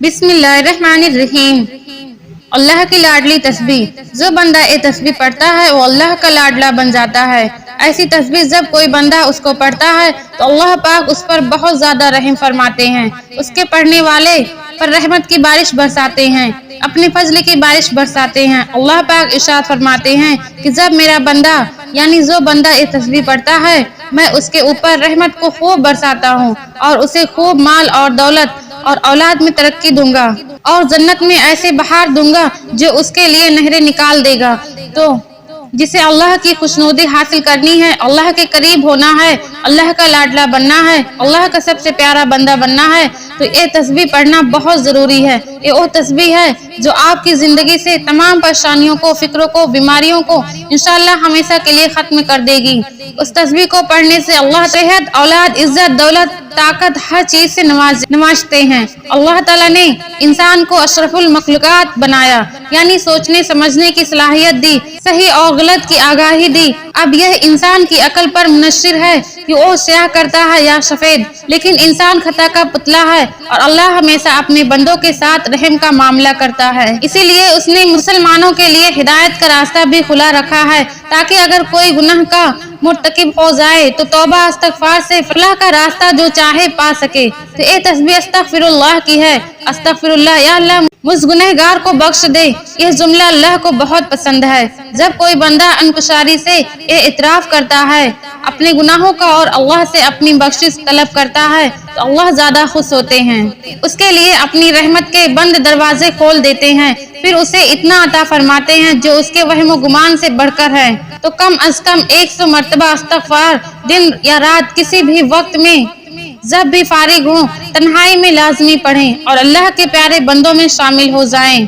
بسم اللہ الرحمن الرحیم۔ اللہ کی لاڈلی تسبیح۔ جو بندہ یہ تسبیح پڑھتا ہے وہ اللہ کا لاڈلا بن جاتا ہے۔ ایسی تسبیح جب کوئی بندہ اس کو پڑھتا ہے تو اللہ پاک اس پر بہت زیادہ رحم فرماتے ہیں، اس کے پڑھنے والے پر رحمت کی بارش برساتے ہیں، اپنے فضل کی بارش برساتے ہیں۔ اللہ پاک ارشاد فرماتے ہیں کہ جب میرا بندہ یعنی جو بندہ یہ تسبیح پڑھتا ہے میں اس کے اوپر رحمت کو خوب برساتا ہوں اور اسے خوب مال اور دولت اور اولاد میں ترقی دوں گا اور جنت میں ایسے بہار دوں گا جو اس کے لیے نہریں نکال دے گا۔ تو جسے اللہ کی خوشنودی حاصل کرنی ہے، اللہ کے قریب ہونا ہے، اللہ کا لاڈلا بننا ہے، اللہ کا سب سے پیارا بندہ بننا ہے تو یہ تسبیح پڑھنا بہت ضروری ہے۔ یہ وہ تسبیح ہے جو آپ کی زندگی سے تمام پریشانیوں کو، فکروں کو، بیماریوں کو انشاءاللہ ہمیشہ کے لیے ختم کر دے گی۔ اس تسبیح کو پڑھنے سے اللہ صحت، اولاد، عزت، دولت، طاقت ہر چیز سے نوازتے ہیں۔ اللہ تعالیٰ نے انسان کو اشرف المخلوقات بنایا، یعنی سوچنے سمجھنے کی صلاحیت دی، صحیح اور غلط کی آگاہی دی۔ اب یہ انسان کی عقل پر منحصر ہے کہ وہ سیاہ کرتا ہے یا سفید، لیکن انسان خطا کا پتلا ہے اور اللہ ہمیشہ اپنے بندوں کے ساتھ رحم کا معاملہ کرتا ہے۔ اسی لیے اس نے مسلمانوں کے لیے ہدایت کا راستہ بھی کھلا رکھا ہے تاکہ اگر کوئی گناہ کا مرتکب ہو جائے تو توبہ استغفار سے فلاح کا راستہ جو چاہے پا سکے۔ تو یہ تسبیح استغفر اللہ کی ہے۔ استغفر اللہ، یا اللہ مجھ گنہگار کو بخش دے۔ یہ جملہ اللہ کو بہت پسند ہے۔ جب کوئی بندہ انکساری سے یہ اعتراف کرتا ہے اپنے گناہوں کا اور اللہ سے اپنی بخشش طلب کرتا ہے تو اللہ زیادہ خوش ہوتے ہیں، اس کے لیے اپنی رحمت کے بند دروازے کھول دیتے ہیں، پھر اسے اتنا عطا فرماتے ہیں جو اس کے وہم و گمان سے بڑھ کر ہے۔ تو کم از کم 100 مرتبہ استغفار دن یا رات کسی بھی وقت میں جب بھی فارغ ہوں تنہائی میں لازمی پڑھیں اور اللہ کے پیارے بندوں میں شامل ہو جائیں۔